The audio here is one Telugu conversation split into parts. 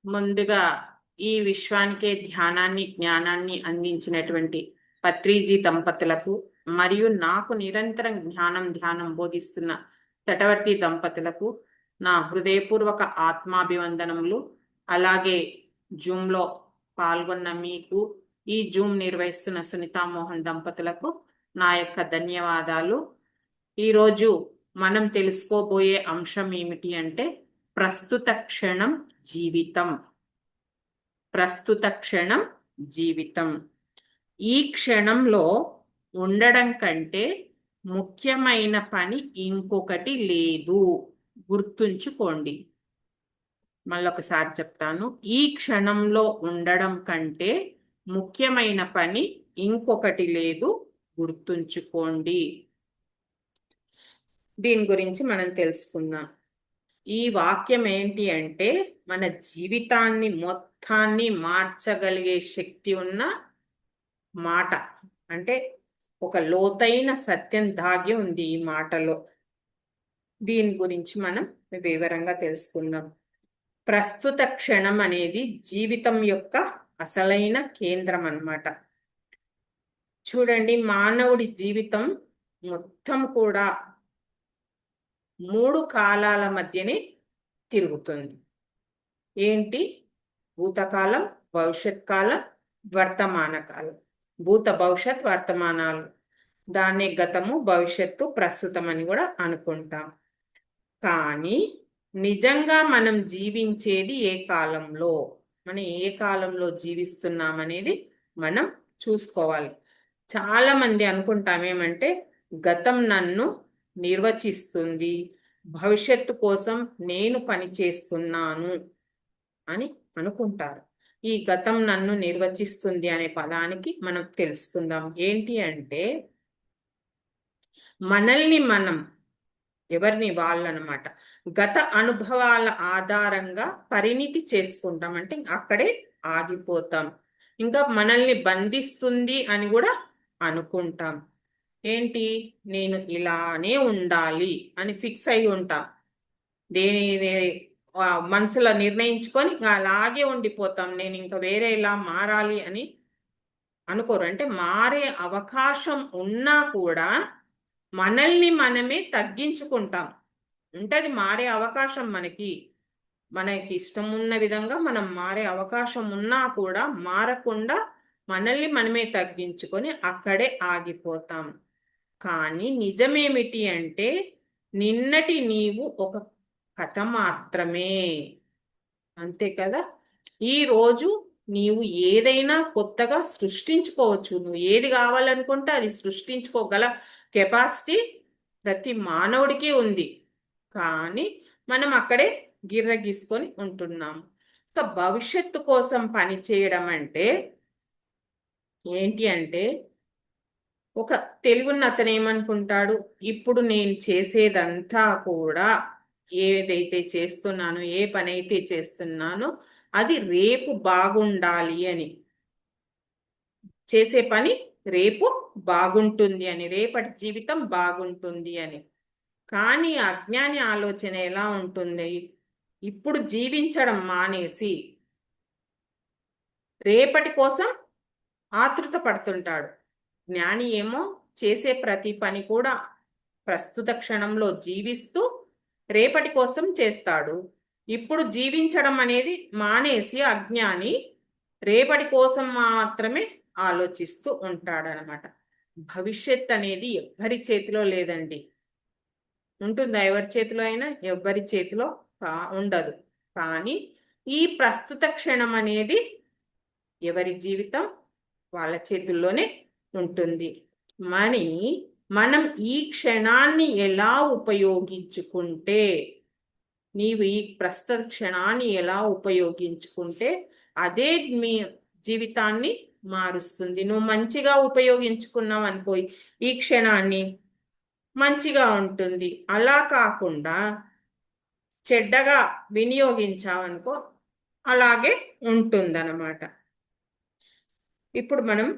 ముందుగా ఈ విశ్వానికే ధ్యానాన్ని జ్ఞానాన్ని అందించినటువంటి పత్రిజీ దంపతులకు మరియు నాకు నిరంతరం ధ్యానం బోధిస్తున్న తటవర్తి దంపతులకు నా హృదయపూర్వక ఆత్మాభివందనములు. అలాగే జూమ్లో పాల్గొన్న మీకు, ఈ జూమ్ నిర్వహిస్తున్న సునీతామోహన్ దంపతులకు నా యొక్క ధన్యవాదాలు. ఈరోజు మనం తెలుసుకోబోయే అంశం ఏమిటి అంటే ప్రస్తుత క్షణం జీవితం. ప్రస్తుత క్షణం జీవితం. ఈ క్షణంలో ఉండడం కంటే ముఖ్యమైన పని ఇంకొకటి లేదు. గుర్తుంచుకోండి. మళ్ళొకసారి చెప్తాను. ఈ క్షణంలో ఉండడం కంటే ముఖ్యమైన పని ఇంకొకటి లేదు. గుర్తుంచుకోండి. దీని గురించి మనం తెలుసుకుందాం. ఈ వాక్యం ఏంటి అంటే మన జీవితాన్ని మొత్తాన్ని మార్చగలిగే శక్తి ఉన్న మాట. అంటే ఒక లోతైన సత్యం దాగి ఉంది ఈ మాటలో. దీని గురించి మనం వివరంగా తెలుసుకుందాం. ప్రస్తుత క్షణం అనేది జీవితం యొక్క అసలైన కేంద్రం అన్నమాట. చూడండి, మానవుడి జీవితం మొత్తం కూడా 3 కాలాల మధ్యనే తిరుగుతుంది. ఏంటి? భూతకాలం, భవిష్యత్ కాలం, వర్తమాన కాలం. భూత, భవిష్యత్, వర్తమానాలు. దాన్నే గతము, భవిష్యత్తు, ప్రస్తుతం అని కూడా అనుకుంటాం. కానీ నిజంగా మనం జీవించేది ఏ కాలంలో, మనం ఏ కాలంలో జీవిస్తున్నాం అనేది మనం చూసుకోవాలి. చాలా మంది అనుకుంటాం ఏమంటే గతం నన్ను నిర్వచిస్తుంది, భవిష్యత్తు కోసం నేను పని చేస్తున్నాను అని అనుకుంటారు. ఈ గతం నన్ను నిర్వచిస్తుంది అనే పదానికి మనం తెలుసుకుందాం. ఏంటి అంటే మనల్ని మనం, ఎవరిని వాళ్ళనమాట, గత అనుభవాల ఆధారంగా పరిణితి చేసుకుంటాం. అంటే అక్కడే ఆగిపోతాం. ఇంకా మనల్ని బంధిస్తుంది అని కూడా అనుకుంటాం. ఏంటి? నేను ఇలానే ఉండాలి అని ఫిక్స్ అయి ఉంటాం. దేని మనసులో నిర్ణయించుకొని ఇంకా అలాగే ఉండిపోతాం. నేను ఇంకా వేరే ఇలా మారాలి అని అనుకోరు. అంటే మారే అవకాశం ఉన్నా కూడా మనల్ని మనమే తగ్గించుకుంటాం. ఉంటది మారే అవకాశం మనకి ఇష్టం ఉన్న విధంగా మనం మారే అవకాశం ఉన్నా కూడా మారకుండా మనల్ని మనమే తగ్గించుకొని అక్కడే ఆగిపోతాం. కానీ నిజమేమిటి అంటే నిన్నటి నీవు ఒక కథ మాత్రమే. అంతే కదా? ఈరోజు నీవు ఏదైనా కొత్తగా సృష్టించుకోవచ్చు. నువ్వు ఏది కావాలనుకుంటే అది సృష్టించుకోగల కెపాసిటీ ప్రతి మానవుడికి ఉంది. కానీ మనం అక్కడే గిర్రగీసుకొని ఉంటున్నాం. ఇంకా భవిష్యత్తు కోసం పని చేయడం అంటే ఏంటి అంటే ఒక తెలివిన్న అతను ఏమనుకుంటాడు, ఇప్పుడు నేను చేసేదంతా కూడా, ఏదైతే చేస్తున్నానో, ఏ పని అయితే చేస్తున్నానో అది రేపు బాగుండాలి అని. చేసే పని రేపు బాగుంటుంది అని, రేపటి జీవితం బాగుంటుంది అని. కానీ అజ్ఞాని ఆలోచన ఎలా ఉంటుంది? ఇప్పుడు జీవించడం మానేసి రేపటి కోసం ఆతృత పడుతుంటాడు. జ్ఞాని ఏమో చేసే ప్రతి పని కూడా ప్రస్తుత క్షణంలో జీవిస్తూ రేపటి కోసం చేస్తాడు. ఇప్పుడు జీవించడం అనేది మానేసి అజ్ఞాని రేపటి కోసం మాత్రమే ఆలోచిస్తూ ఉంటాడనమాట. భవిష్యత్ అనేది ఎవ్వరి చేతిలో లేదండి. ఉంటుందా ఎవరి చేతిలో అయినా? ఎవ్వరి చేతిలో ఉండదు. కానీ ఈ ప్రస్తుత క్షణం అనేది ఎవరి జీవితం వాళ్ళ చేతుల్లోనే ఉంటుంది. మనం ఈ క్షణాన్ని ఎలా ఉపయోగించుకుంటే, నీవు ఈ ప్రస్తుత క్షణాన్ని ఎలా ఉపయోగించుకుంటే అదే మీ జీవితాన్ని మారుస్తుంది. నువ్వు మంచిగా ఉపయోగించుకున్నావు అనుకో ఈ క్షణాన్ని, మంచిగా ఉంటుంది. అలా కాకుండా చెడ్డగా వినియోగించావనుకో అలాగే ఉంటుందన్నమాట. ఇప్పుడు మనం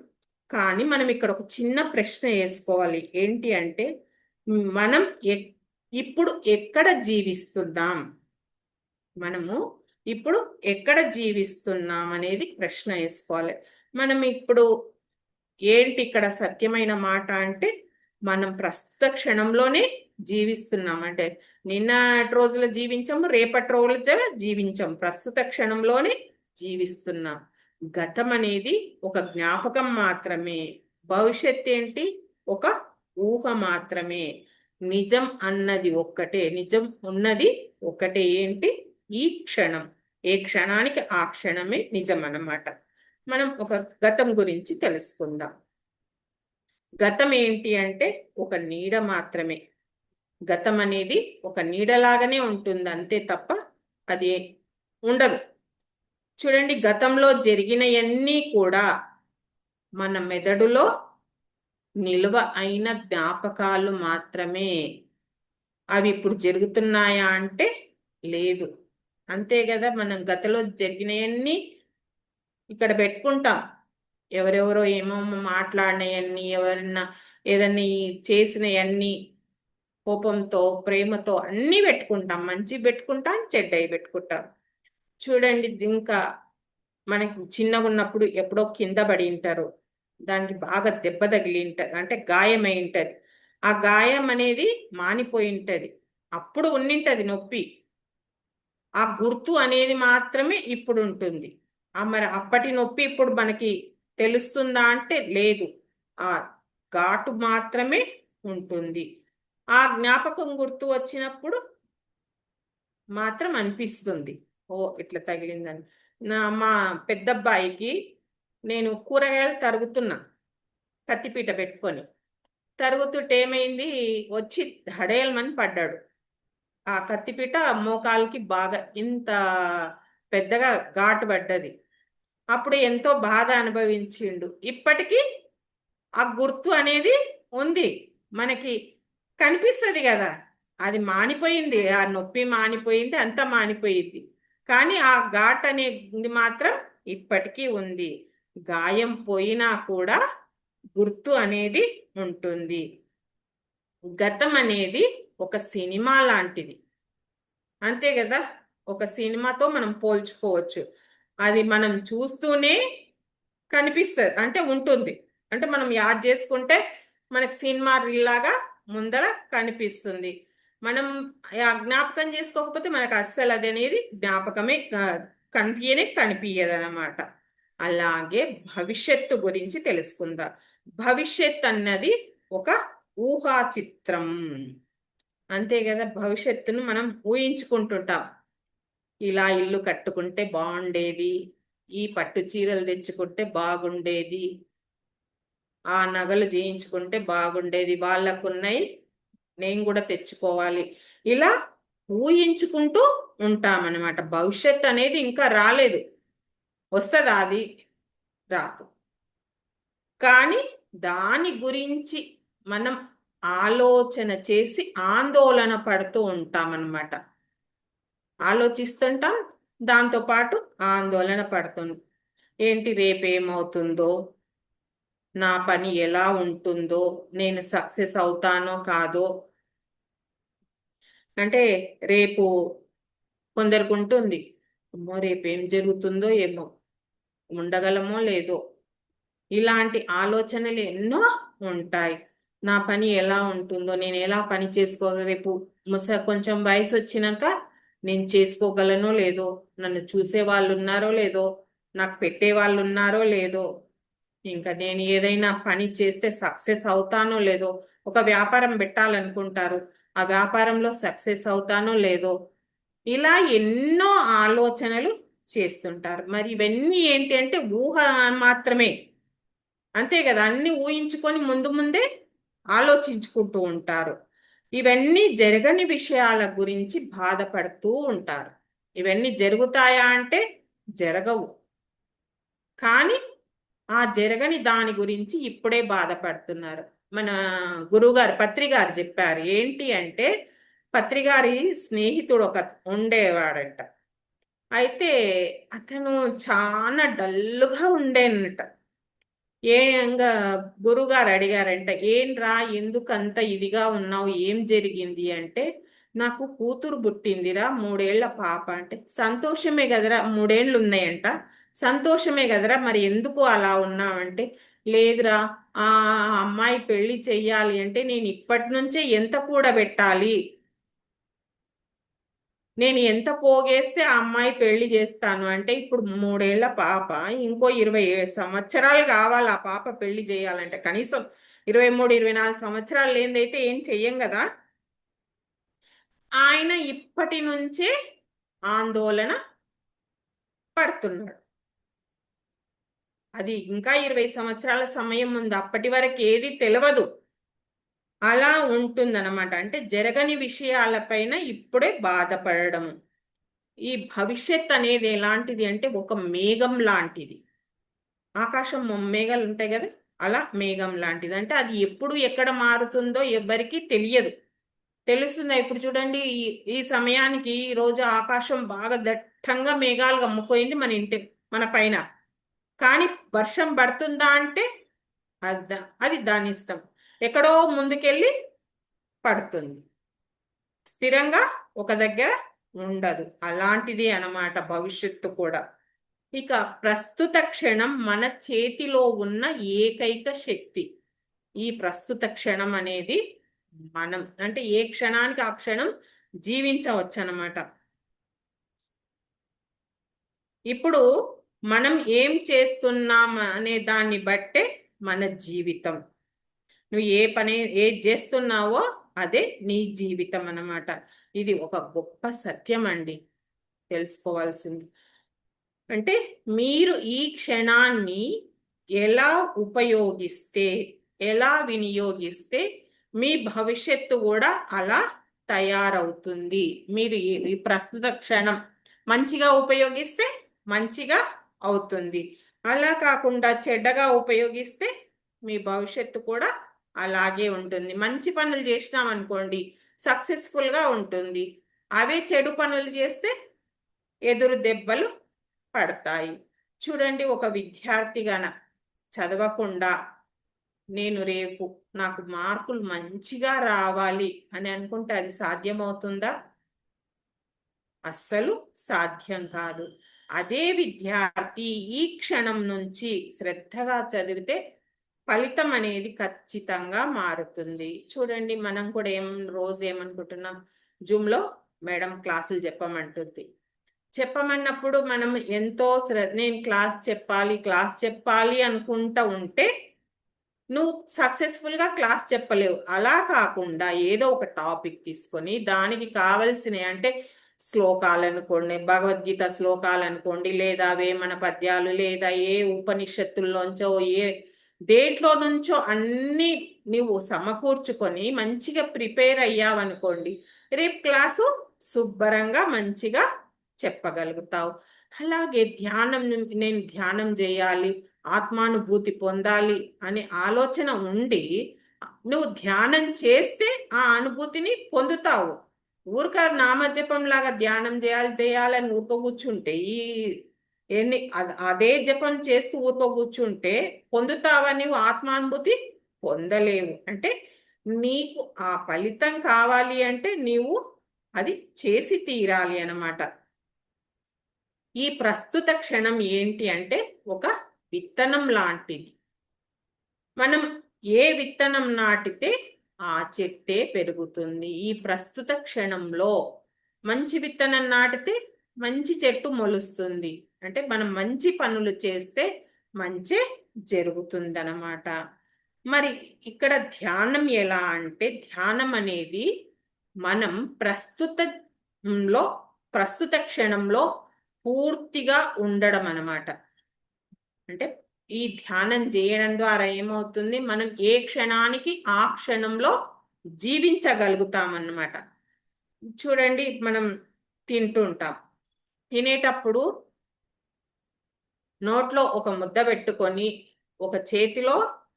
ఇక్కడ ఒక చిన్న ప్రశ్న వేసుకోవాలి. ఏంటి అంటే మనం ఇప్పుడు ఎక్కడ జీవిస్తున్నాం? మనము ఇప్పుడు ఎక్కడ జీవిస్తున్నాం అనేది ప్రశ్న వేసుకోవాలి. మనం ఇప్పుడు ఏంటి ఇక్కడ సత్యమైన మాట అంటే మనం ప్రస్తుత క్షణంలోనే జీవిస్తున్నాం. అంటే నిన్నటి రోజుల జీవించము, రేపటి రోజుల జీవించం, ప్రస్తుత క్షణంలోనే జీవిస్తున్నాం. గతం అనేది ఒక జ్ఞాపకం మాత్రమే, భవిష్యత్ ఏంటి ఒక ఊహ మాత్రమే. నిజం అన్నది ఒక్కటే, నిజం ఉన్నది ఒకటే, ఏంటి ఈ క్షణం. ఏ క్షణానికి ఆ క్షణమే నిజం అన్నమాట. మనం ఒక గతం గురించి తెలుసుకుందాం. గతం ఏంటి అంటే ఒక నీడ మాత్రమే. గతం అనేది ఒక నీడలాగానే ఉంటుంది అంతే తప్ప అది ఉండదు. చూడండి, గతంలో జరిగినవన్నీ కూడా మన మెదడులో నిల్వ అయిన జ్ఞాపకాలు మాత్రమే. అవి ఇప్పుడు జరుగుతున్నాయా అంటే లేదు. అంతే కదా, మనం గతంలో జరిగినవన్నీ ఇక్కడ పెట్టుకుంటాం. ఎవరెవరో ఏమో మాట్లాడినవన్నీ, ఎవరన్నా ఏదన్నా చేసినవన్నీ, కోపంతో ప్రేమతో అన్నీ పెట్టుకుంటాం. మంచి పెట్టుకుంటాం, చెడ్డవి పెట్టుకుంటాం. చూడండి, ఇంకా మనకి చిన్నగా ఉన్నప్పుడు ఎప్పుడో కింద పడి ఉంటారు, దానికి బాగా దెబ్బ తగిలి ఉంటుంది, అంటే గాయమై ఉంటుంది. ఆ గాయం అనేది మానిపోయి ఉంటుంది, అప్పుడు ఉండింటది నొప్పి. ఆ గుర్తు అనేది మాత్రమే ఇప్పుడు ఉంటుంది. మరి అప్పటి నొప్పి ఇప్పుడు మనకి తెలుస్తుందా అంటే లేదు. ఆ ఘాటు మాత్రమే ఉంటుంది. ఆ జ్ఞాపకం గుర్తు వచ్చినప్పుడు మాత్రం అనిపిస్తుంది, ఓ ఇట్లా తగిలిందని. మా పెద్దబ్బాయికి నేను కూరగాయలు తరుగుతున్నా, కత్తిపీట పెట్టుకొని తరుగుతుంటే ఏమైంది, వచ్చి ధడేలమని పడ్డాడు. ఆ కత్తిపీట మోకాలికి బాగా ఇంత పెద్దగా ఘాటు పడ్డది. అప్పుడు ఎంతో బాధ అనుభవించిండు. ఇప్పటికీ ఆ గుర్తు అనేది ఉంది, మనకి కనిపిస్తుంది కదా. అది మానిపోయింది, ఆ నొప్పి మానిపోయింది, అంతా మానిపోయింది. కానీ ఆ ఘాట్ అనేది మాత్రం ఇప్పటికీ ఉంది. గాయం పోయినా కూడా గుర్తు అనేది ఉంటుంది. గతం అనేది ఒక సినిమా లాంటిది, అంతే కదా. ఒక సినిమాతో మనం పోల్చుకోవచ్చు. అది మనం చూస్తూనే కనిపిస్తుంది, అంటే ఉంటుంది. అంటే మనం యాద్ చేసుకుంటే మనకు సినిమా లాగా ముందర కనిపిస్తుంది. మనం ఆ జ్ఞాపకం చేసుకోకపోతే మనకు అస్సలు అది అనేది జ్ఞాపకమే కనిపించదు అన్నమాట. అలాగే భవిష్యత్తు గురించి తెలుసుకుందాం. భవిష్యత్ అన్నది ఒక ఊహా చిత్రం, అంతే కదా. భవిష్యత్తును మనం ఊహించుకుంటుంటాం. ఇలా ఇల్లు కట్టుకుంటే బాగుండేది, ఈ పట్టు చీరలు తెచ్చుకుంటే బాగుండేది, ఆ నగలు చేయించుకుంటే బాగుండేది, వాళ్ళకున్నాయి నేను కూడా తెచ్చుకోవాలి, ఇలా ఊహించుకుంటూ ఉంటామన్నమాట. భవిష్యత్ అనేది ఇంకా రాలేదు, వస్తుందా అది? రాదు. కానీ దాని గురించి మనం ఆలోచన చేసి ఆందోళన పడుతూ ఉంటామన్నమాట. ఆలోచిస్తుంటాం, దాంతోపాటు ఆందోళన పడుతుంది. ఏంటి రేపేమవుతుందో, నా పని ఎలా ఉంటుందో, నేను సక్సెస్ అవుతానో కాదో. అంటే రేపు కొందరికి ఉంటుంది, అమ్మో రేపేం జరుగుతుందో ఏమో, ఉండగలమో లేదో, ఇలాంటి ఆలోచనలు ఎన్నో ఉంటాయి. నా పని ఎలా ఉంటుందో, నేను ఎలా పని చేసుకోగలను, రేపు కొంచెం వయసు వచ్చినాక నేను చేసుకోగలనో లేదో, నన్ను చూసే వాళ్ళు ఉన్నారో లేదో, నాకు పెట్టే వాళ్ళు ఉన్నారో లేదో, ఇంకా నేను ఏదైనా పని చేస్తే సక్సెస్ అవుతానో లేదో. ఒక వ్యాపారం పెట్టాలనుకుంటారు, ఆ వ్యాపారంలో సక్సెస్ అవుతానో లేదో, ఇలా ఎన్నో ఆలోచనలు చేస్తుంటారు. మరి ఇవన్నీ ఏంటి అంటే ఊహ మాత్రమే, అంతే కదా. అన్ని ఊహించుకొని ముందు ముందే ఆలోచించుకుంటూ ఉంటారు. ఇవన్నీ జరగని విషయాల గురించి బాధపడుతూ ఉంటారు. ఇవన్నీ జరుగుతాయా అంటే జరగవు. కానీ ఆ జరగని దాని గురించి ఇప్పుడే బాధపడుతున్నారు. మన గురువుగారు పత్రి గారు చెప్పారు ఏంటి అంటే, పత్రి గారి స్నేహితుడు ఒక ఉండేవాడంట. అయితే అతను చాలా డల్లుగా ఉండేనట. ఏంగా గురుగారు అడిగారంట, ఏంట్రా ఎందుకు అంత ఇదిగా ఉన్నావు, ఏం జరిగింది అంటే, నాకు కూతురు పుట్టిందిరా, 3 ఏళ్ల పాప అంటే. సంతోషమే కదరా, 3 ఏళ్ళు ఉన్నాయంట. సంతోషమే కదరా, మరి ఎందుకు అలా ఉన్నావంటే, లేదురా, ఆ అమ్మాయి పెళ్లి చెయ్యాలి అంటే నేను ఇప్పటి నుంచే ఎంత కూడబెట్టాలి, నేను ఎంత పోగేస్తే ఆ అమ్మాయి పెళ్లి చేస్తాను అంటే, ఇప్పుడు 3 ఏళ్ల పాప, ఇంకో 20 సంవత్సరాలు కావాలి ఆ పాప పెళ్లి చేయాలంటే. కనీసం 23, 24 సంవత్సరాలు లేనిదైతే ఏం చెయ్యం కదా. ఆయన ఇప్పటి నుంచే ఆందోళన పడుతున్నాడు. అది ఇంకా 20 సంవత్సరాల సమయం ఉంది, అప్పటి వరకు ఏది తెలియదు. అలా ఉంటుందన్నమాట. అంటే జరగని విషయాలపైన ఇప్పుడే బాధపడడం. ఈ భవిష్యత్ అనేది ఎలాంటిది అంటే ఒక మేఘం లాంటిది. ఆకాశం మేఘాలు ఉంటాయి కదా, అలా మేఘం లాంటిది. అంటే అది ఎప్పుడు ఎక్కడ మారుతుందో ఎవ్వరికీ తెలియదు. తెలుస్తుందా? ఇప్పుడు చూడండి, ఈ సమయానికి ఈ రోజు ఆకాశం బాగా దట్టంగా మేఘాలు కమ్ముకోయింది మన ఇంటి, మన పైన. కానీ వర్షం పడుతుందా అంటే అది దాని ఇష్టం. ఎక్కడో ముందుకెళ్ళి పడుతుంది, స్థిరంగా ఒక దగ్గర ఉండదు. అలాంటిది అన్నమాట భవిష్యత్తు కూడా. ఇక ప్రస్తుత క్షణం మన చేతిలో ఉన్న ఏకైక శక్తి. ఈ ప్రస్తుత క్షణం అనేది మనం అంటే ఏ క్షణానికి ఆ క్షణం జీవించవచ్చు అన్నమాట. ఇప్పుడు మనం ఏం చేస్తున్నాం అనే దాన్ని బట్టే మన జీవితం. నువ్వు ఏ పని ఏది చేస్తున్నావో అదే నీ జీవితం అన్నమాట. ఇది ఒక గొప్ప సత్యం అండి, తెలుసుకోవాల్సింది. అంటే మీరు ఈ క్షణాన్ని ఎలా ఉపయోగిస్తే, ఎలా వినియోగిస్తే మీ భవిష్యత్తు కూడా అలా తయారవుతుంది. మీరు ఈ ప్రస్తుత క్షణం మంచిగా ఉపయోగిస్తే మంచిగా అవుతుంది. అలా కాకుండా చెడ్డగా ఉపయోగిస్తే మీ భవిష్యత్తు కూడా అలాగే ఉంటుంది. మంచి పనులు చేసినాం అనుకోండి, సక్సెస్ఫుల్గా ఉంటుంది. అవే చెడు పనులు చేస్తే ఎదురు దెబ్బలు పడతాయి. చూడండి, ఒక విద్యార్థిగాన చదవకుండా నేను రేపు నాకు మార్కులు మంచిగా రావాలి అని అనుకుంటే అది సాధ్యమవుతుందా? అస్సలు సాధ్యం కాదు. అదే విద్యార్థి ఈ క్షణం నుంచి శ్రద్ధగా చదివితే ఫలితం అనేది ఖచ్చితంగా మారుతుంది. చూడండి, మనం కూడా రోజు ఏమనుకుంటున్నాం, జూమ్లో మేడం క్లాసులు చెప్పమంటుంది. చెప్పమన్నప్పుడు మనం ఎంతో నేను క్లాస్ చెప్పాలి అనుకుంటా ఉంటే నువ్వు సక్సెస్ఫుల్గా క్లాస్ చెప్పలేవు. అలా కాకుండా ఏదో ఒక టాపిక్ తీసుకొని దానికి కావలసినవి, అంటే శ్లోకాలు అనుకోండి, భగవద్గీత శ్లోకాలు అనుకోండి, లేదా వేమన పద్యాలు, లేదా ఏ ఉపనిషత్తుల్లోంచో ఏ దేంట్లో నుంచో అన్ని నువ్వు సమకూర్చుకొని మంచిగా ప్రిపేర్ అయ్యావనుకోండి, రేపు క్లాసు శుభ్రంగా మంచిగా చెప్పగలుగుతావు. అలాగే నేను ధ్యానం చేయాలి, ఆత్మానుభూతి పొందాలి అనే ఆలోచన ఉండి నువ్వు ధ్యానం చేస్తే ఆ అనుభూతిని పొందుతావు. ఊరిక నామజపం లాగా ధ్యానం చేయాలని ఊరుకో కూర్చుంటే అదే జపం చేస్తూ ఊరుకో కూర్చుంటే పొందుతావా? నువ్వు ఆత్మానుభూతి పొందలేవు. అంటే నీకు ఆ ఫలితం కావాలి అంటే నీవు అది చేసి తీరాలి అన్నమాట. ఈ ప్రస్తుత క్షణం ఏంటి అంటే ఒక విత్తనం లాంటిది. మనం ఏ విత్తనం నాటితే ఆ చెట్టే పెరుగుతుంది. ఈ ప్రస్తుత క్షణంలో మంచి విత్తనం నాటితే మంచి చెట్టు మొలుస్తుంది. అంటే మనం మంచి పనులు చేస్తే మంచి జరుగుతుందన్నమాట. మరి ఇక్కడ ధ్యానం ఎలా అంటే, ధ్యానం అనేది మనం ప్రస్తుత క్షణంలో పూర్తిగా ఉండడం అన్నమాట. అంటే ఈ ధ్యానం చేయడం ద్వారా ఏమవుతుంది, మనం ఏ క్షణానికి ఆ క్షణంలో జీవించగలుగుతామన్నమాట. చూడండి, మనం తింటుంటాం, తినేటప్పుడు నోట్లో ఒక ముద్ద పెట్టుకొని ఒక చేతిలో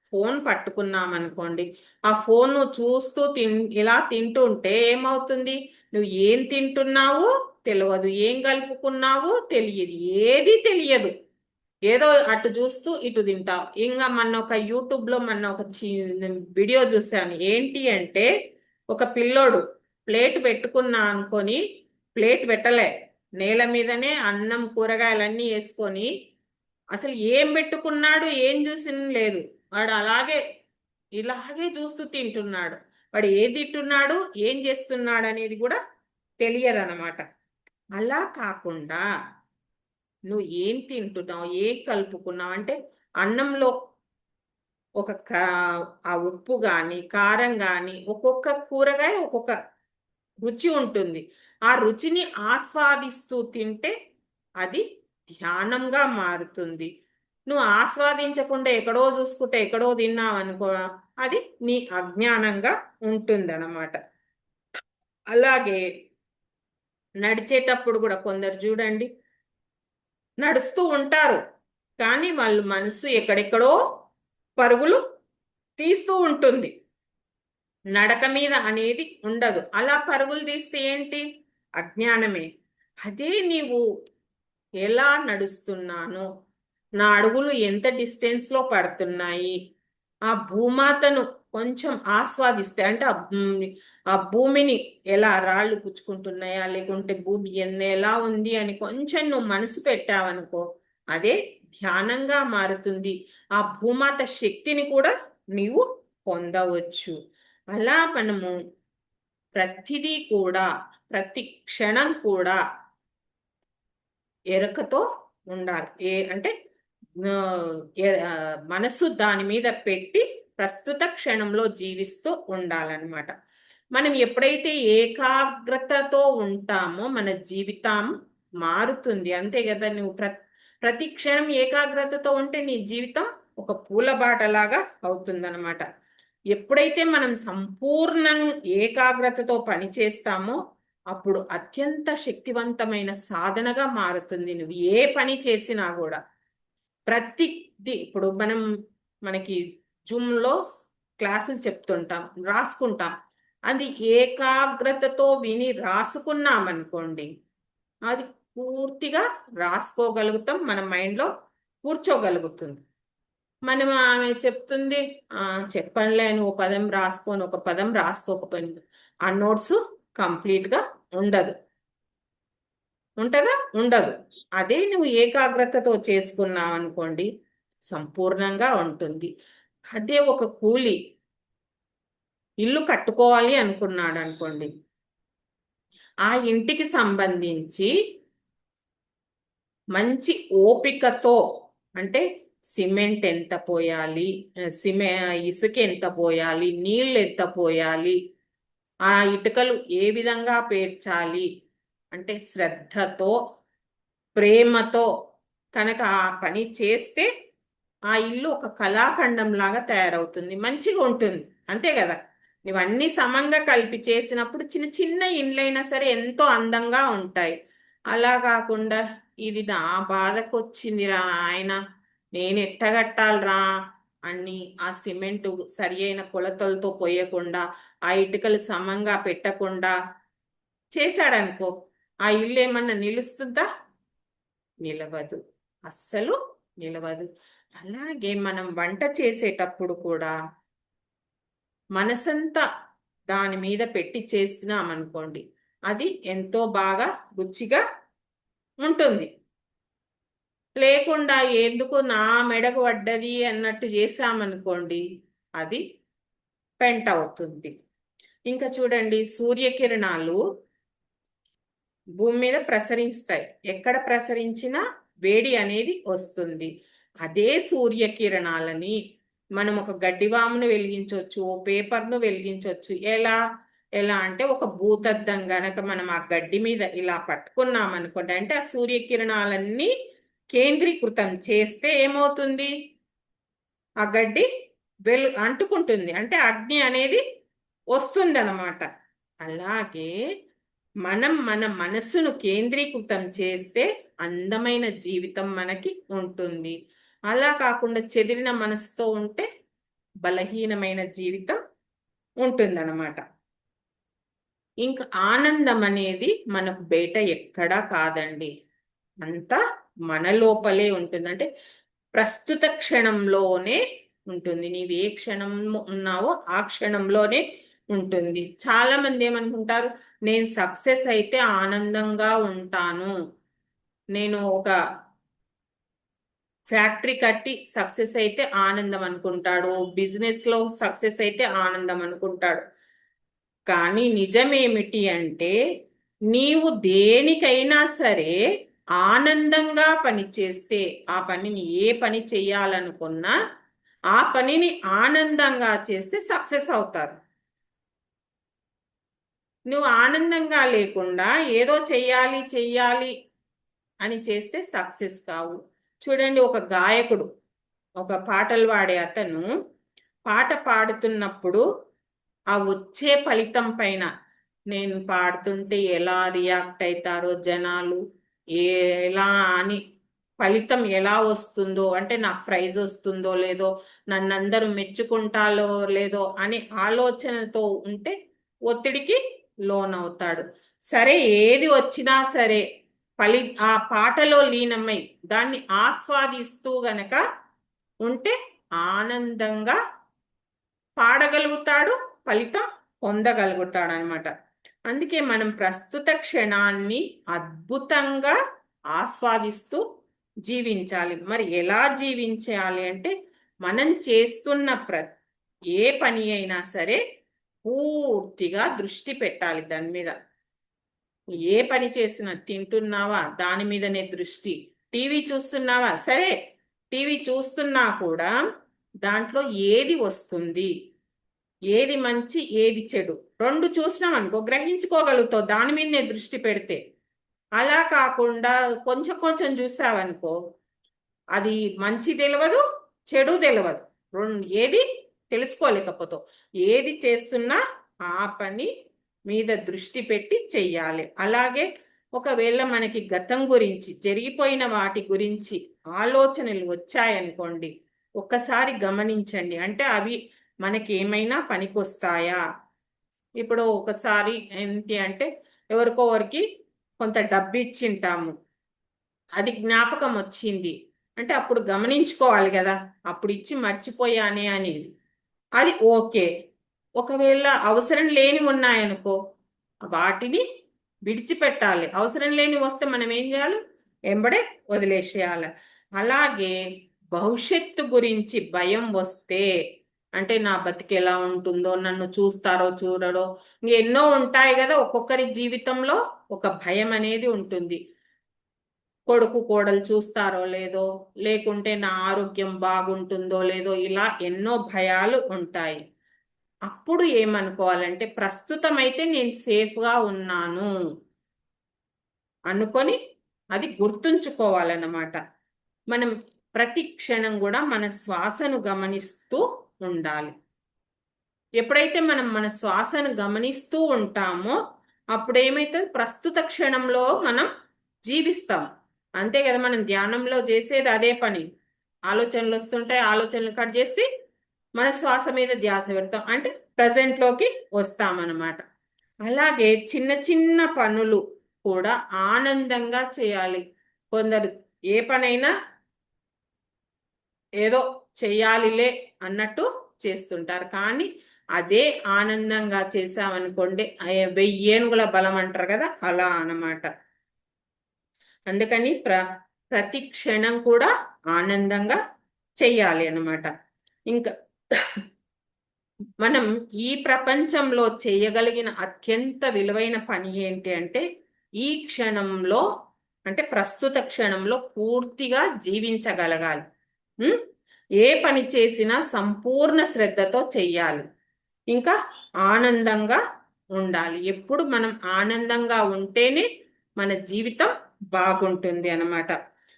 ఫోన్ పట్టుకున్నాం అనుకోండి, ఆ ఫోన్ చూస్తూ ఇలా తింటుంటే ఏమవుతుంది, నువ్వు ఏం తింటున్నావు తెలియదు, ఏం కలుపుకున్నావు తెలియదు, ఏది తెలియదు. ఏదో అటు చూస్తూ ఇటు తింటావు. ఇంకా మొన్న ఒక యూట్యూబ్లో ఒక వీడియో చూశాను. ఏంటి అంటే, ఒక పిల్లోడు ప్లేట్ పెట్టుకున్నా అనుకొని ప్లేట్ పెట్టలే, నేల మీదనే అన్నం కూరగాయలన్నీ వేసుకొని అసలు ఏం పెట్టుకున్నాడు ఏం చూసిన లేదు, వాడు అలాగే ఇలాగే చూస్తూ తింటున్నాడు. వాడు ఏది తింటున్నాడు ఏం చేస్తున్నాడు అనేది కూడా తెలియదన్నమాట. అలా కాకుండా నువ్వు ఏం తింటున్నావు ఏం కలుపుకున్నావు అంటే అన్నంలో ఒక ఆ ఉప్పు కానీ కారం కానీ ఒక్కొక్క కూరగాయ ఒక్కొక్క రుచి ఉంటుంది. ఆ రుచిని ఆస్వాదిస్తూ తింటే అది ధ్యానంగా మారుతుంది. నువ్వు ఆస్వాదించకుండా ఎక్కడో చూసుకుంటే ఎక్కడో తిన్నావు అనుకో, అది నీ అజ్ఞానంగా ఉంటుందన్నమాట. అలాగే నడిచేటప్పుడు కూడా కొందరు చూడండి, నడుస్తూ ఉంటారు కానీ వాళ్ళు మనసు ఎక్కడెక్కడో పరుగులు తీస్తూ ఉంటుంది, నడక మీద అనేది ఉండదు. అలా పరుగులు తీస్తే ఏంటి? అజ్ఞానమే. అదే నీవు ఎలా నడుస్తున్నానో, నా అడుగులు ఎంత డిస్టెన్స్లో పడుతున్నాయి, ఆ భూమాతను కొంచెం ఆస్వాదిస్తే అంటే ఆ భూమిని ఎలా రాళ్ళు పుచ్చుకుంటున్నాయా లేకుంటే భూమి ఎలా ఉంది అని కొంచెం నువ్వు మనసు పెట్టావనుకో, అదే ధ్యానంగా మారుతుంది. ఆ భూమాత శక్తిని కూడా నీవు పొందవచ్చు. అలా మనము ప్రతిదీ కూడా ప్రతి క్షణం కూడా ఎరకతో ఉండాలి. అంటే మనసు దాని మీద పెట్టి ప్రస్తుత క్షణంలో జీవిస్తూ ఉండాలన్నమాట. మనం ఎప్పుడైతే ఏకాగ్రతతో ఉంటామో మన జీవితం మారుతుంది. అంతే కదా, నువ్వు ప్రతి క్షణం ఏకాగ్రతతో ఉంటే నీ జీవితం ఒక పూలబాటలాగా అవుతుందన్నమాట. ఎప్పుడైతే మనం సంపూర్ణ ఏకాగ్రతతో పనిచేస్తామో అప్పుడు అత్యంత శక్తివంతమైన సాధనగా మారుతుంది. నువ్వు ఏ పని చేసినా కూడా ప్రతిది, ఇప్పుడు మనకి జూమ్లో క్లాసులు చెప్తుంటాం, రాసుకుంటాం. అది ఏకాగ్రతతో విని రాసుకున్నామనుకోండి, అది పూర్తిగా రాసుకోగలుగుతాం, మన మైండ్లో కూర్చోగలుగుతుంది. మనం ఆమె చెప్తుంది చెప్పనులే నువ్వు పదం రాసుకొని ఒక పదం రాసుకోకపోయింది, ఆ నోట్స్ కంప్లీట్గా ఉండదు. ఉంటుందా? ఉండదు. అదే నువ్వు ఏకాగ్రతతో చేసుకున్నావు అనుకోండి సంపూర్ణంగా ఉంటుంది. అదే ఒక కూలి ఇల్లు కట్టుకోవాలి అనుకున్నాడు అనుకోండి, ఆ ఇంటికి సంబంధించి మంచి ఓపికతో, అంటే సిమెంట్ ఎంత పోయాలి, ఇసుక ఎంత పోయాలి, నీళ్ళు ఎంత పోయాలి, ఆ ఇటుకలు ఏ విధంగా పేర్చాలి అంటే శ్రద్ధతో ప్రేమతో కనుక ఆ పని చేస్తే ఆ ఇల్లు ఒక కళాఖండం లాగా తయారవుతుంది, మంచిగా ఉంటుంది. అంతే కదా, ఇవన్నీ సమంగా కలిపి చేసినప్పుడు చిన్న చిన్న ఇండ్లైనా సరే ఎంతో అందంగా ఉంటాయి. అలా కాకుండా ఇది నా బాధకు వచ్చిందిరా ఆయన, నేను ఎట్టగట్టాలరా అని ఆ సిమెంటు సరి అయిన కొలతలతో పోయకుండా ఆ ఇటుకలు సమంగా పెట్టకుండా చేశాడనుకో, ఆ ఇల్లు ఏమన్నా నిలుస్తుందా? నిలవదు, అస్సలు నిలవదు. అలాగే మనం వంట చేసేటప్పుడు కూడా మనసంతా దాని మీద పెట్టి చేస్తున్నామనుకోండి, అది ఎంతో బాగా రుచిగా ఉంటుంది. లేకుండా ఎందుకు నా మెడకు పడ్డది అన్నట్టు చేసామనుకోండి, అది పెంట అవుతుంది. ఇంకా చూడండి, సూర్యకిరణాలు భూమి మీద ప్రసరిస్తాయి, ఎక్కడ ప్రసరించినా వేడి అనేది వస్తుంది. అదే సూర్యకిరణాలని మనం ఒక గడ్డివామును వెలిగించవచ్చు, ఓ పేపర్ను వెలిగించవచ్చు. ఎలా ఎలా అంటే ఒక భూతద్దం గనక మనం ఆ గడ్డి మీద ఇలా పట్టుకున్నాం అనుకోండి, అంటే ఆ సూర్యకిరణాలన్నీ కేంద్రీకృతం చేస్తే ఏమవుతుంది? ఆ గడ్డి అంటుకుంటుంది, అంటే అగ్ని అనేది వస్తుంది అన్నమాట. అలాగే మన మనస్సును కేంద్రీకృతం చేస్తే అందమైన జీవితం మనకి ఉంటుంది. అలా కాకుండా చెదిరిన మనసుతో ఉంటే బలహీనమైన జీవితం ఉంటుందన్నమాట. ఇంకా ఆనందం అనేది మనకు బయట ఎక్కడా కాదండి, అంతా మన లోపలే ఉంటుంది. అంటే ప్రస్తుత క్షణంలోనే ఉంటుంది. నీవు ఏ క్షణం ఉన్నావో ఆ క్షణంలోనే ఉంటుంది. చాలా మంది ఏమనుకుంటారు, నేను సక్సెస్ అయితే ఆనందంగా ఉంటాను, నేను ఒక ఫ్యాక్టరీ కట్టి సక్సెస్ అయితే ఆనందం అనుకుంటాడు, బిజినెస్ లో సక్సెస్ అయితే ఆనందం అనుకుంటాడు. కానీ నిజమేమిటి అంటే, నీవు దేనికైనా సరే ఆనందంగా పని చేస్తే, ఆ పనిని ఏ పని చేయాలనుకున్నా ఆ పనిని ఆనందంగా చేస్తే సక్సెస్ అవుతారు. నువ్వు ఆనందంగా లేకుండా ఏదో చెయ్యాలి చెయ్యాలి అని చేస్తే సక్సెస్ కావు. చూడండి, ఒక గాయకుడు, ఒక పాటలు పాడే అతను పాట పాడుతున్నప్పుడు ఆ వచ్చే ఫలితం పైన, నేను పాడుతుంటే ఎలా రియాక్ట్ అవుతారో జనాలు, ఎలా అని, ఫలితం ఎలా వస్తుందో, అంటే నాకు ప్రైజ్ వస్తుందో లేదో, నన్ను అందరూ మెచ్చుకుంటాలో లేదో అని ఆలోచనతో ఉంటే ఒత్తిడికి లోనవుతాడు. సరే, ఏది వచ్చినా సరే ఆ పాటలో లీనమై దాన్ని ఆస్వాదిస్తూ గనక ఉంటే ఆనందంగా పాడగలుగుతాడు, ఫలితం పొందగలుగుతాడు అనమాట. అందుకే మనం ప్రస్తుత క్షణాన్ని అద్భుతంగా ఆస్వాదిస్తూ జీవించాలి. మరి ఎలా జీవించాలి అంటే, మనం చేస్తున్న ఏ పని అయినా సరే పూర్తిగా దృష్టి పెట్టాలి దాని మీద. ఏ పని చేస్తున్నా, తింటున్నావా దాని మీదనే దృష్టి, టీవీ చూస్తున్నావా సరే, టీవీ చూస్తున్నా కూడా దాంట్లో ఏది వస్తుంది, ఏది మంచి ఏది చెడు రెండు చూసినాం అనుకో గ్రహించుకోగలుగుతావు దాని మీదనే దృష్టి పెడితే. అలా కాకుండా కొంచెం కొంచెం చూసావనుకో, అది మంచి తెలియదు, చెడు తెలియదు, రెండు ఏది తెలుసుకోలేకపోతావు. ఏది చేస్తున్నా ఆ పని మీద దృష్టి పెట్టి చెయ్యాలి. అలాగే ఒకవేళ మనకి గతం గురించి, జరిగిపోయిన వాటి గురించి ఆలోచనలు వచ్చాయనుకోండి, ఒక్కసారి గమనించండి, అంటే అవి మనకి ఏమైనా పనికొస్తాయా. ఇప్పుడు ఒకసారి ఏంటి అంటే, ఎవరికోవరికి కొంత డబ్బు ఇచ్చింటాము, అది జ్ఞాపకం వచ్చింది అంటే అప్పుడు గమనించుకోవాలి కదా, అప్పుడు ఇచ్చి మర్చిపోయానే అనేది. అది ఓకే. ఒకవేళ అవసరం లేని ఉన్నాయనుకో, వాటిని విడిచిపెట్టాలి. అవసరం లేని వస్తే మనం ఏం చేయాలి, ఎంబడే వదిలేసేయాలి. అలాగే భవిష్యత్తు గురించి భయం వస్తే, అంటే నా బతికి ఎలా ఉంటుందో, నన్ను చూస్తారో చూడరో, ఎన్నో ఉంటాయి కదా, ఒక్కొక్కరి జీవితంలో ఒక భయం అనేది ఉంటుంది. కొడుకు కోడలు చూస్తారో లేదో, లేకుంటే నా ఆరోగ్యం బాగుంటుందో లేదో, ఇలా ఎన్నో భయాలు ఉంటాయి. అప్పుడు ఏమనుకోవాలంటే, ప్రస్తుతం అయితే నేను సేఫ్గా ఉన్నాను అనుకొని అది గుర్తుంచుకోవాలన్నమాట. మనం ప్రతి క్షణం కూడా మన శ్వాసను గమనిస్తూ ఉండాలి. ఎప్పుడైతే మనం మన శ్వాసను గమనిస్తూ ఉంటామో అప్పుడు ఏమైతుంది, ప్రస్తుత క్షణంలో మనం జీవిస్తాం. అంతే కదా, మనం ధ్యానంలో చేసేది అదే పని. ఆలోచనలు వస్తుంటాయి, ఆలోచనలు కట్ చేసి మన శ్వాస మీద ధ్యాస పెడతాం, అంటే ప్రజెంట్లోకి వస్తామన్నమాట. అలాగే చిన్న చిన్న పనులు కూడా ఆనందంగా చేయాలి. కొందరు ఏ పనైనా ఏదో చెయ్యాలిలే అన్నట్టు చేస్తుంటారు, కానీ అదే ఆనందంగా చేసామనుకోండి, 1000 ఏనుగుల బలం అంటారు కదా, అలా అన్నమాట. అందుకని ప్రతి క్షణం కూడా ఆనందంగా చెయ్యాలి అన్నమాట. ఇంకా మనం ఈ ప్రపంచంలో చేయగలిగిన అత్యంత విలువైన పని ఏంటి అంటే, ఈ క్షణంలో, అంటే ప్రస్తుత క్షణంలో పూర్తిగా జీవించగలగాలి. ఏ పని చేసినా సంపూర్ణ శ్రద్ధతో చెయ్యాలి, ఇంకా ఆనందంగా ఉండాలి. ఎప్పుడు మనం ఆనందంగా ఉంటేనే మన జీవితం బాగుంటుంది అన్నమాట.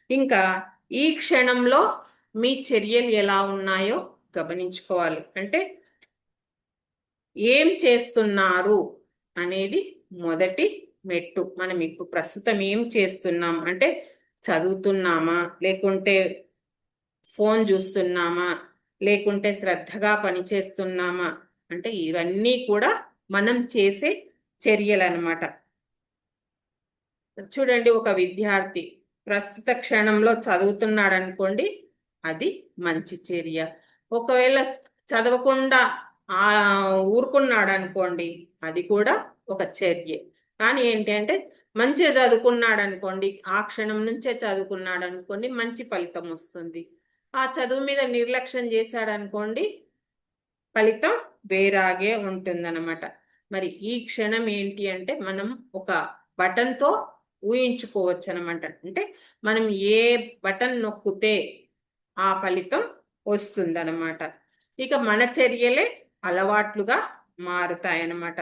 ఇంకా ఈ క్షణంలో మీ చర్యలు ఎలా ఉన్నాయో గమనించుకోవాలి. అంటే ఏం చేస్తున్నారు అనేది మొదటి మెట్టు. మనం ఇప్పుడు ప్రస్తుతం ఏం చేస్తున్నాం అంటే, చదువుతున్నామా, లేకుంటే ఫోన్ చూస్తున్నామా, లేకుంటే శ్రద్ధగా పనిచేస్తున్నామా, అంటే ఇవన్నీ కూడా మనం చేసే చర్యలు అన్నమాట. చూడండి, ఒక విద్యార్థి ప్రస్తుత క్షణంలో చదువుతున్నాడు అనుకోండి, అది మంచి చర్య. ఒకవేళ చదవకుండా ఆ ఊరుకున్నాడు అనుకోండి, అది కూడా ఒక చర్యే. కానీ ఏంటి అంటే మంచిగా చదువుకున్నాడు అనుకోండి, ఆ క్షణం నుంచే చదువుకున్నాడు అనుకోండి, మంచి ఫలితం వస్తుంది. ఆ చదువు మీద నిర్లక్ష్యం చేశాడు అనుకోండి, ఫలితం వేరాగే ఉంటుందన్నమాట. మరి ఈ క్షణం ఏంటి అంటే మనం ఒక బటన్తో ఊహించుకోవచ్చు అనమాట. అంటే మనం ఏ బటన్ నొక్కితే ఆ ఫలితం వస్తుందన్నమాట. ఇక మన చర్యలే అలవాట్లుగా మారుతాయన్నమాట.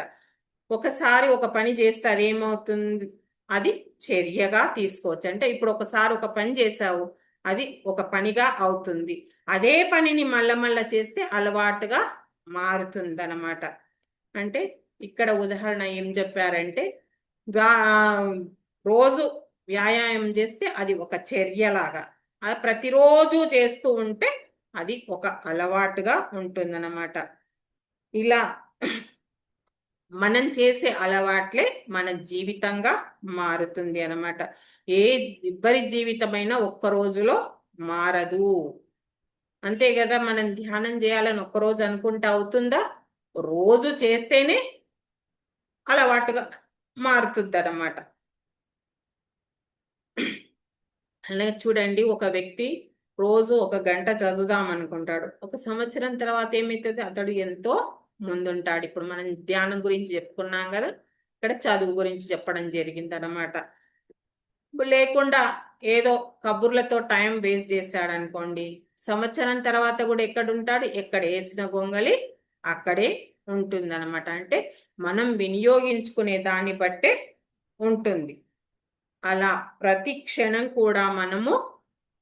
ఒకసారి ఒక పని చేస్తే అదేమవుతుంది, అది చర్యగా తీసుకోవచ్చు. అంటే ఇప్పుడు ఒకసారి ఒక పని చేసావు, అది ఒక పనిగా అవుతుంది. అదే పనిని మళ్ళా మళ్ళా చేస్తే అలవాటుగా మారుతుందన్నమాట. అంటే ఇక్కడ ఉదాహరణ ఏం చెప్పారంటే, రోజు వ్యాయామం చేస్తే అది ఒక చర్యలాగా, అది ప్రతిరోజు చేస్తూ ఉంటే అది ఒక అలవాటుగా ఉంటుందన్నమాట. ఇలా మనం చేసే అలవాట్లే మన జీవితంగా మారుతుంది అన్నమాట. ఏ ఎవ్వరి జీవితమైనా ఒక్క రోజులో మారదు. అంతే కదా, మనం ధ్యానం చేయాలని ఒక్కరోజు అనుకుంటే అవుతుందా? రోజు చేస్తేనే అలవాటుగా మారుతుంది అన్నమాట. అలాగే చూడండి, ఒక వ్యక్తి రోజు ఒక గంట చదువుదాం అనుకుంటాడు, ఒక సంవత్సరం తర్వాత ఏమవుతుంది, అతడు ఎంతో ముందుంటాడు. ఇప్పుడు మనం ధ్యానం గురించి చెప్పుకున్నాం కదా, ఇక్కడ చదువు గురించి చెప్పడం జరిగింది అనమాట. లేకుండా ఏదో కబుర్లతో టైం వేస్ట్ చేశాడు అనుకోండి, సంవత్సరం తర్వాత కూడా ఎక్కడుంటాడు, ఎక్కడ వేసిన గొంగలి అక్కడే ఉంటుందన్నమాట. అంటే మనం వినియోగించుకునే దాన్ని బట్టే ఉంటుంది. అలా ప్రతి క్షణం కూడా మనము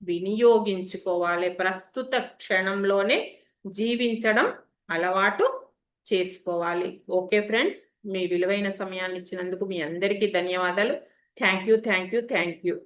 వినియోగించుకోవాలి. ప్రస్తుత క్షణంలోనే జీవించడం అలవాటు చేసుకోవాలి. ఓకే ఫ్రెండ్స్, మీ విలువైన సమయాన్ని ఇచ్చినందుకు మీ అందరికీ ధన్యవాదాలు. Thank you, thank you, thank you.